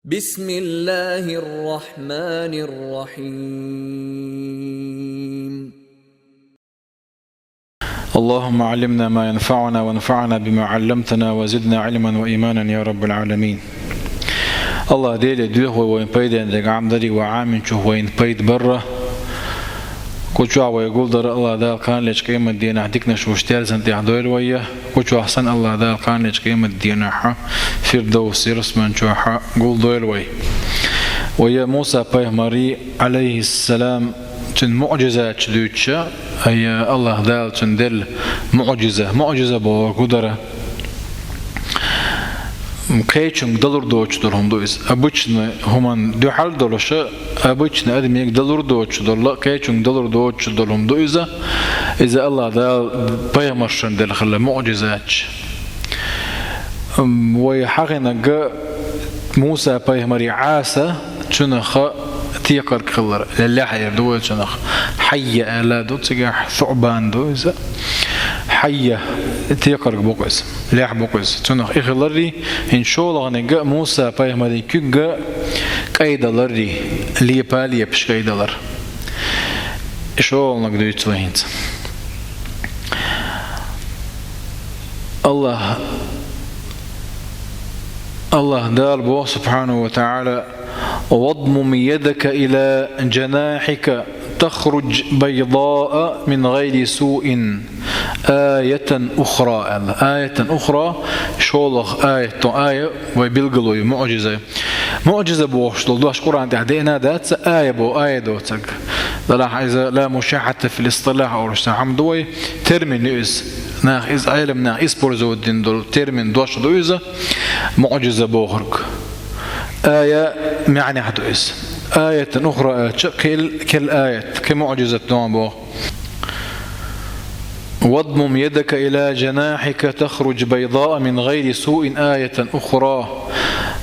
بسم الله الرحمن الرحيم. اللهم علمنا ما ينفعنا وانفعنا بما علمتنا وزدنا علما وإيمانا يا رب العالمين. الله ديل دوه وين بيد عندك عمدري وعامن شو وين بيد برا كوشوا ويقول در الله ذا كان ليش قيمة الدين عندكنا شو اشتال سنتي حدوير وياه كوشوا أحسن الله ذا كان ليش قيمة الدين ح فردوس رسمان شو ح قول دوير ويا موسى بيهمري عليه السلام تن معجزات شدوتشا هي الله ذا تندل معجزة بقدرة كيشن دلور دوتشدور هم دويس أبوشنا همان دو حال دولشة أبوشنا أدم يك دلور دوتشدور لا كيشن دلور دوتشدور هم دويزا إذا الله ذا بيمرشن دل خلا معجزات ويحقنا جا موسى بيمري عاسى شنخ تيقر كلر لله حير دوت شنخ حية آلا دوت سجح ثعبان دويزا حية تيقر بقص لح بقص شنخ إخلري إن شاء الله نجا موسى بيمري كجا كيد لري لي بالي بش كيد لر إن شاء الله نقدر وهينت الله دار بو سبحانه وتعالى واضمم يدك إلى جناحك تخرج بيضاء من غير سوء آية أخرى شولخ آية ويبلغلو معجزة بوشتل دوش قرآن تحدينا دات آية دوتك لا مشاحة في الاصطلاح أو رشتحم دوي ترمين نئس ناخ إز علم ناخ إز برزو الدين دول ترمين دوش دويزة معجزة بوخرك آية معنى حدوئس آية أخرى كالآية كمعجزة نوع واضمم يدك إلى جناحك تخرج بيضاء من غير سوء آية أخرى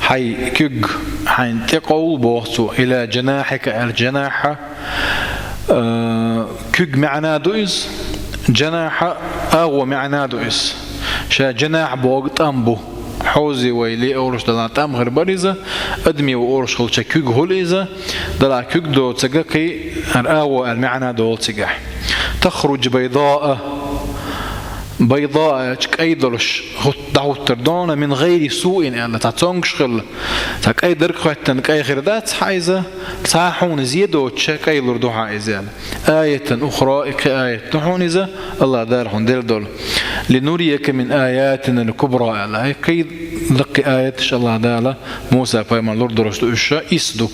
حي كج حين تقول بوصو إلى جناحك الجناح كج معنى دوئس جناح أغوى معنى دوئس شا جناح بوغت أمبو حوزي ويلي أورش دلنا تام غير بريزة أدمي وأورش خلشة كيج هوليزة دلنا كيج دو تجاكي الأول المعنى دول تجاه تخرج بيضاء كأيدرش دعوت تردون من غير سوء يعني تعتونش خل تكأيدر خاتن كأيخر ذات حايزة تاحون زيادة كأيدر دو حايزة آية أخرى كآية تحونزة الله دارهم دول لنريك من آياتنا الكبرى على كيد لقي آية إن شاء الله دالا موسى بايمان لور درشتو إشا إسدو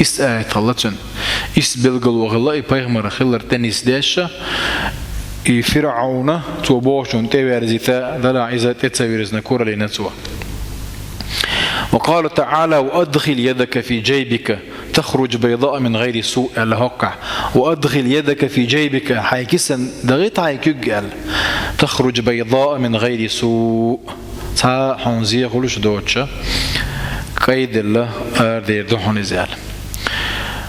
إس آية خلتن إس بلغل وغلا بايمر خلر تنس داشا فرعون توبوشون تيوارزيتا دلا عزة تتسويرزنا كورا لنسوا وقال تعالى وأدخل يدك في جيبك تخرج بيضاء من غير سوء الهقع وأدخل يدك في جيبك حيكسن دغيت حيكجل تخرج بيضاء من غير سوء تا حنزيه خلوش دوتشا قيد الله أردير دوحن زال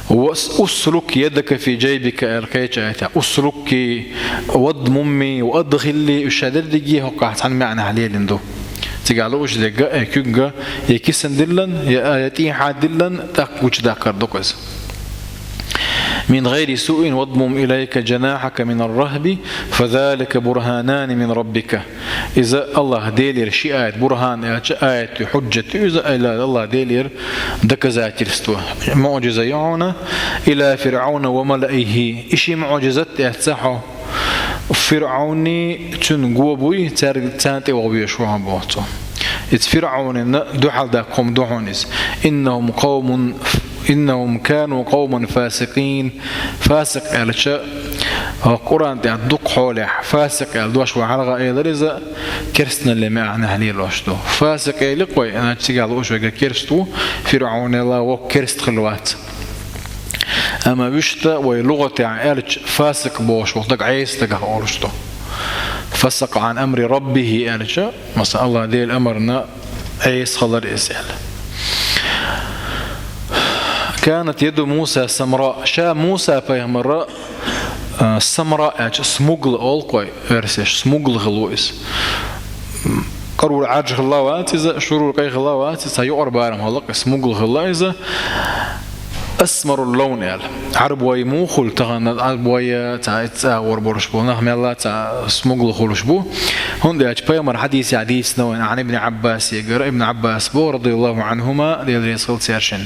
وأسلك يدك في جيبك الكيش آياتها أسلك واضممي وأدخلي الشدد هقع عن معنى عليه لندو تجعلوش دقة كجا يكسن دلن يا آياتي حادلن تقوش ذكر دقز من غير سوء واضمم إليك جناحك من الرهب فذلك برهانان من ربك إذا الله ديلير شيء آيات برهان آيات حجة إذا الله ديلير دكزات الستوى معجزة يعونا إلى فرعون وملئه إشي معجزة يتسحو فرعوني تنقوبوي تانتي وبيشوها بواتو فرعون دحل داكم دحونيس إنهم كانوا قوما فاسقين فاسق على شيء القرآن تعدق حوله فاسق على دوش وحلقة إذا رزق كرسنا اللي معنا هني لوشتو فاسق لقوي أنا تيجي على وش وجا كرستو فرعون الله وكرست خلوات أما بيشتا ولغة عالج فاسق بوش وقتك عيس تجاه فسق عن أمر ربه ألجا مثلا الله ديل أمرنا عيس خلر إسال كانت يد موسى سمراء شا موسى بيهمراء سمراء سموغل أولقوي إرسش سموغل غلويس قرور عاج خلاوات إذا شرور قي خلاوات سيقر بارم هلق اسمه خلا إذا أسمر اللون يعني عرب ويمو خل تغنى عرب ويا تا وربورش بو نحن الله تا اسمه خلوش بو هون ده أجبايا مر حديث نوع عن ابن عباس يقرأ ابن عباس بو رضي الله عنهما ديال رسول سيرشن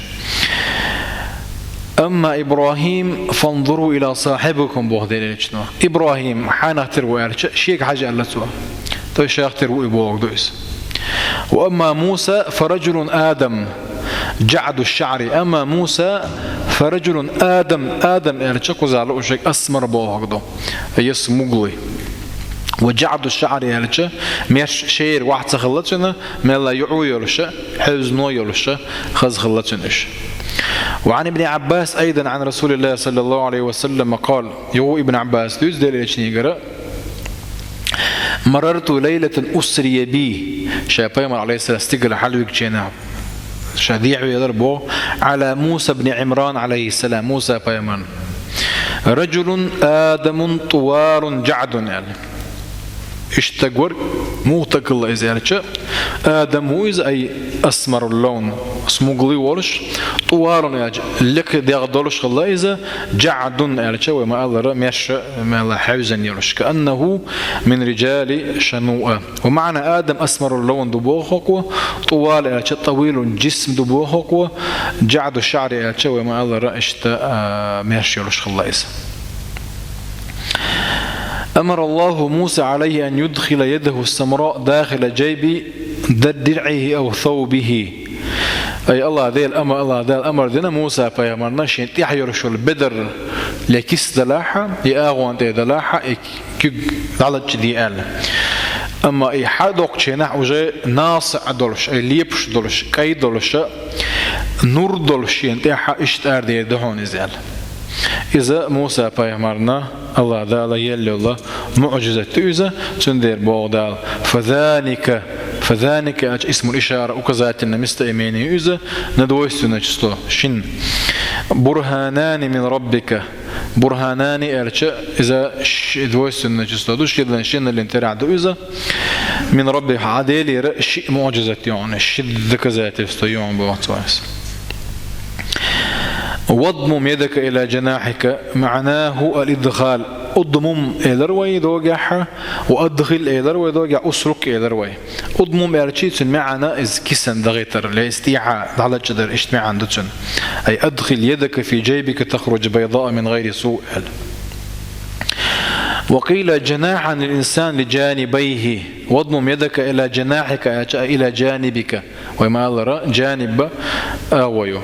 أما إبراهيم فانظروا إلى صاحبكم بو هذا إبراهيم حان اختروا شيك حاجة الله سوا تو شيخ اختروا إبوه دويس وأما موسى فرجل آدم جعد الشعر أما موسى فرجل آدم يعني شكو زعلوا شيء أسمر بوهقدو يسمغلي وجعد الشعر يعني مش شير واحد خلتنا ما لا يعوي يلش حزنو يلش خز خلتناش وعن ابن عباس أيضا عن رسول الله صلى الله عليه وسلم قال يو ابن عباس دوز دليل يقرأ مررت ليلة أسري بي شايفين عليه السلام استقل حلوك جناب شديع يضربه على موسى بن عمران عليه السلام موسى بيمان رجل آدم طوال جعد يعني اشتقور موتك الله إزالة آدم هو إذا أي أسمر اللون اسمه قلي ورش طوال يعني لك ديغدولش الله إذا جعد يعني وما الله مش ما الله حوزا يرش كأنه من رجال شنوء ومعنى آدم أسمر اللون دبوخك طوال يعني طويل الجسم دبوخك جعد الشعر يعني وما الله رأشت مش يرش الله إذا أمر الله موسى عليه أن يدخل يده السمراء داخل جيب درعه أو ثوبه أي الله ذي الأمر الله ذي الأمر ذنا موسى فيامرنا شيء يحيرش البدر لكيس دلاحة يأغوان ذي دلاحة كي على جدي آل أما أي حدق شيء وجه ناصع دولش أي ليبش دولش كي دولش نور دولش ينتحى اشتار ذي دهون إزال إذا موسى فيامرنا الله ذا يلي الله معجزة إذا تندير بوغدال فذلك اسم الإشارة وكذات مستأميني إذا ندويستنا جستو شن برهانان من ربك برهانان إذا دويستنا جستو دوش كذا شن اللي انترع دو إذا من ربك عديل شيء معجزة يعني شد كذات يستيون بوغتواس واضمم يدك إلى جناحك معناه الإدخال اضمم إلروي دوجح وأدخل إلروي دوجح أسرك إلروي اضمم إلشيت معنى إز كسن دغيتر لاستيعاء على جدر اجتماع عندتن أي أدخل يدك في جيبك تخرج بيضاء من غير سوء وقيل جناحا للإنسان لجانبيه واضمم يدك إلى جناحك إلى جانبك وما الله جانب أويو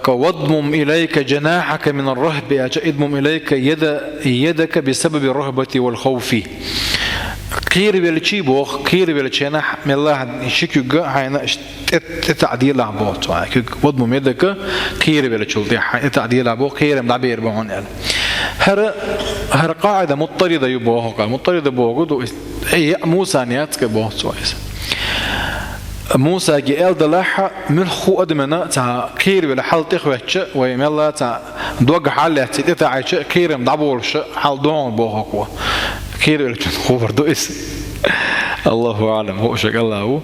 واضمم إليك جناحك من الرهب اضمم إليك يدك بسبب الرهبة والخوف كير بالشيبوخ كير بالشيناح من الله شكوجا هاينا تعديل عبوت واضمم يدك كير بالشلطي تعديل عبوت كير مدعبير بهون هر قاعدة مضطردة يبوه مضطردة بوجود هي موسى نياتك بوه سويس موسى جاء دلاحة ملخو أدمنا تا كير ولا حال تخوتش ويملا تا دوج حالة تتعيش كير مدعبولش حال دون بوهقوا كير ولا تخوفر دويس الله أعلم هو شك الله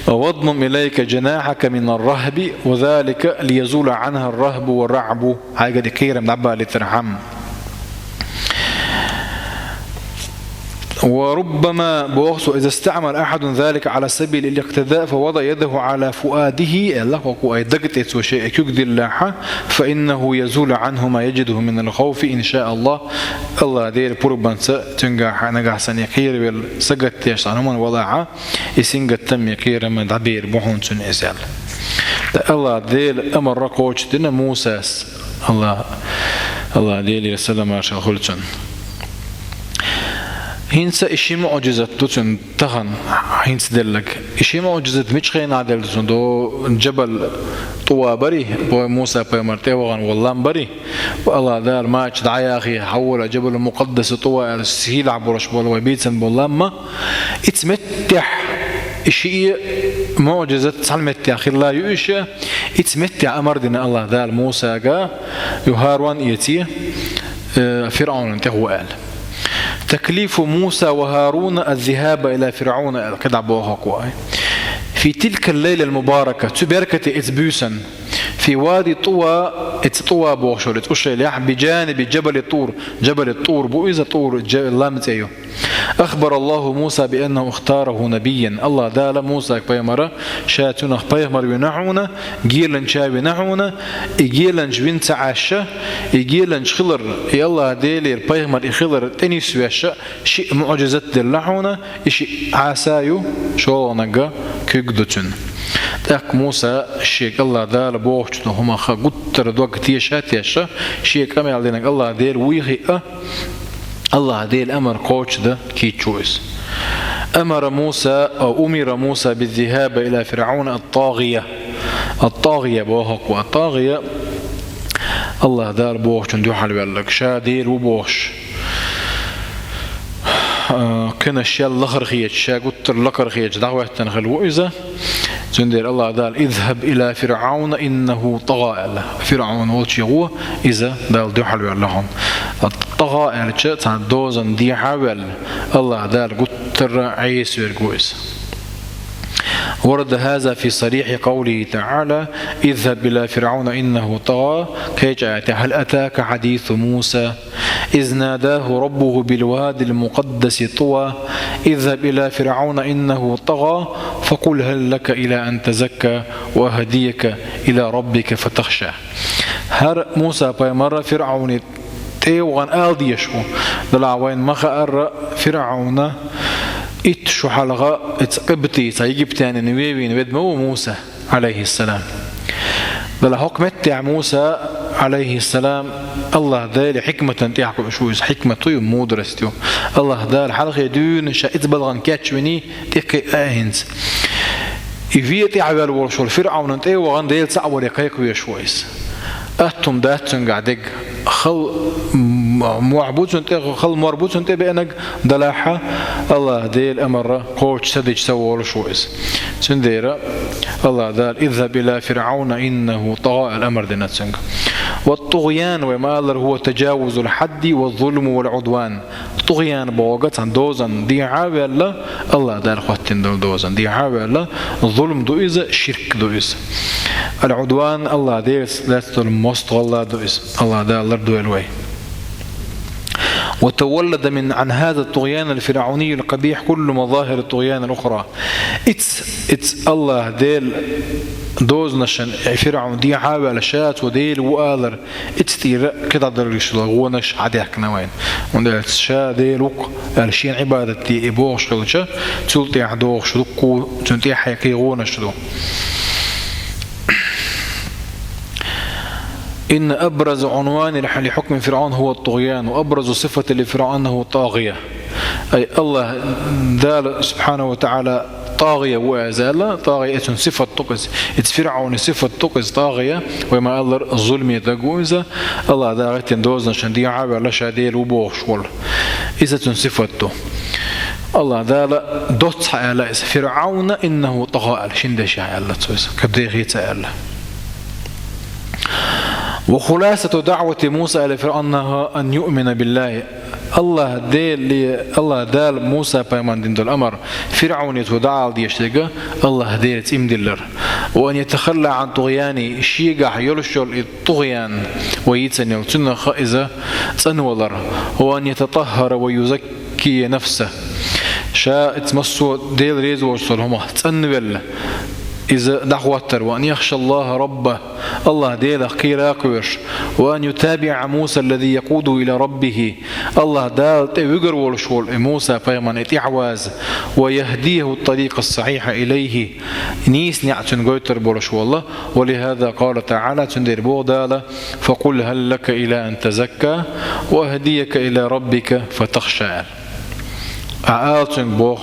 واضمم إليك جناحك من الرهب وذلك ليزول عنها الرهب والرعب هاي قد كير مدعبها لترحم وربما بوغس إذا استعمل أحد ذلك على سبيل الاقتداء فوضع يده على فؤاده الله أي دقت وشيء يقدر الله فإنه يزول عنه ما يجده من الخوف إن شاء الله الله دير بربان تنجح نجح سنيقير بالسجت يشعنهم وضعها يسنجت تم يقير من عبير بحون سنزال الله دير أمر رقوش دين موسى الله دير يسلم عشان خلتن هنسا إشي معجزة دوتن تغن هنس دلك إشي معجزة مش خين عدل دوتن دو جبل طوا بري بو موسى بيمرتي وغن والله بري والله دار ما دعايا أخي حول جبل المقدس طوا السهيل عبرش بول وبيتسن بول ما اتمتح إشي معجزة تعلمت يا أخي الله يؤشى اتمتع أمر دين الله دار موسى جا يهاروان يتي فرعون انتهوا قال تكليف موسى وهارون الذهاب إلى فرعون كده بوهق. في تلك الليلة المباركة تباركة إتبوسا في وادي طوى طوى بوشور تقشيليح بجانب جبل الطور. جبل الطور بوإذا طور لامتيو. أخبر الله موسى بأنه اختاره نبيا. الله دال موسى بيمرة شاتنا بيمر ينعونا جيلن شاب ينعونا جيلن جبين تعشى جيلن خلر يلا ديلير بيمر خلر تنيس ويش شيء معجزة دلعونا شيء عسايو شو نجا كيقدتن. تاك موسى الشيك الله دال بوشتو هما خقتر دوق تيشات يشا شيك كم يعلنك الله ديل ويخي الله ديل أمر قوش ده كي تشويس. أمر موسى بالذهاب إلى فرعون الطاغية بوهق والطاغية الله دار بوش ندو حلو لك شا ديل وبوش كنا الشيء لخرخيج شا قتر لخرخيج دعوة تنخل وإذا زندير الله دال اذهب إلى فرعون إنه طغى. فرعون وجهه إذا دال دو حلو لهم الطغى يعني شيء دوزن دي حاول الله دال قتر عيس ويرجويس. ورد هذا في صريح قوله تعالى اذهب إلى فرعون إنه طغى كيجاءت هل أتاك حديث موسى إذ ناداه ربه بالوادي المقدس طوى اذهب إلى فرعون إنه طغى فقل هل لك إلى أن تزكى وأهديك إلى ربك فتخشى. هر موسى بيمر فرعون تيوغان آل يشو دلعوين مخأر فرعون شو حلقة اتقبتي سيجبتان نويبين بدمو موسى عليه السلام. دل حكمت تاع موسى عليه السلام الله دال حكمة تحكم شويس حكمة يوم مدرستيو الله دال حلقة دون شائت بلغن كاتشوني تحكي آهنز إفيتي عبال ورشول فرعون انتي وغن ديل صعب وريقايك ويشويس أهتم داتن قاعدك خل معبود انت خل مربوط انت بأنك دلاحة الله ديل أمر قوش سدج سوول شويس سنديرة الله دال اذهب إلى فرعون إنه طغى الأمر ديناتسنج. والطغيان وما هو تجاوز الحد والظلم والعدوان. طغيان بوقت عن دوزن دي عاوي الله دال خواتين دوزن دي عاوي الظلم دوئز شرك دوئز العدوان الله ديس لا مست الله دوئز الله دال دوئل. وتولد عن هذا الطغيان الفرعوني القبيح كل مظاهر الطغيان الأخرى. it's الله ديل دوز نشان فرعون دي حاول شات وديل وآلر اتستير كده دريش لغونش عديك نوين وندل شا ديل وق الشين عبادتي إبوغش لغشة تلتي عدوغش لقو تنتي حيكي غونش لغو. إن أبرز عنوان لحكم فرعون هو الطغيان وأبرز صفة لفرعون أنه طاغية. أي الله دال سبحانه وتعالى طاغية وأزالة طاغية صفة تقز فرعون صفة تقز طاغية وما الله الظلم يتجوز الله دارت دوزنا شندي عابر لشاديل وبوش ولا إذا صفته الله دال دوت على فرعون إنه طغى شندش على تويس كبديغيت على. وخلاصة دعوة موسى إلى فرعون أن يؤمن بالله. الله دال موسى بيمان دين الأمر فرعون يتودع ديشتغى الله دير تيمدلر وأن يتخلى عن طغيان شيغا يلشل الطغيان ويتسنل تنخ إذا تنولر وأن يتطهر ويزكي نفسه شاء تمسو ديل ريز وصلهم تنول إذا دعوتر وأن يخشى الله ربه الله ديل قيراكوش وأن يتابع موسى الذي يقوده إلى ربه الله دال تيغر والشول موسى فيمن اتعواز ويهديه الطريق الصحيح إليه نيس نعتن غيتر بولشو الله. ولهذا قال تعالى تندير بودالا فقل هل لك إلى أن تزكى وأهديك إلى ربك فتخشى. أعالتن بوخ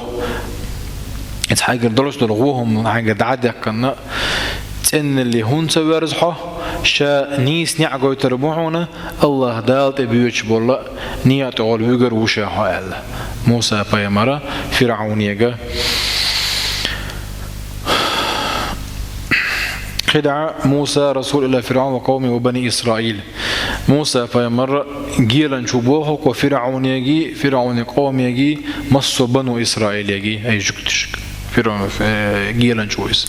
حاجة دلوش لغوهم حاجة دعادة كنا تن اللي هون سوارزحه شا نيس نعجو تربوعنا الله دالت بيوش بالله نيات عول ويجر وشا حال موسى بيمرة فرعون يجا خدع موسى رسول إلى فرعون وقومه وبني إسرائيل. موسى فيمر جيلا شبوه وفرعون يجي فرعون قوم يجي مصر بنو إسرائيل يجي أي جكتش فرعون جيلا شويس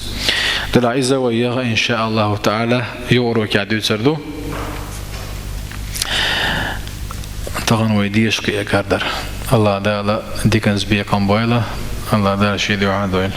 دل عزة وياها إن شاء الله تعالى يورو كعدو سردو تغن ويديش كي أكادر الله دالا ديكنز بيقام بايلا الله دالا شيدي وعادوين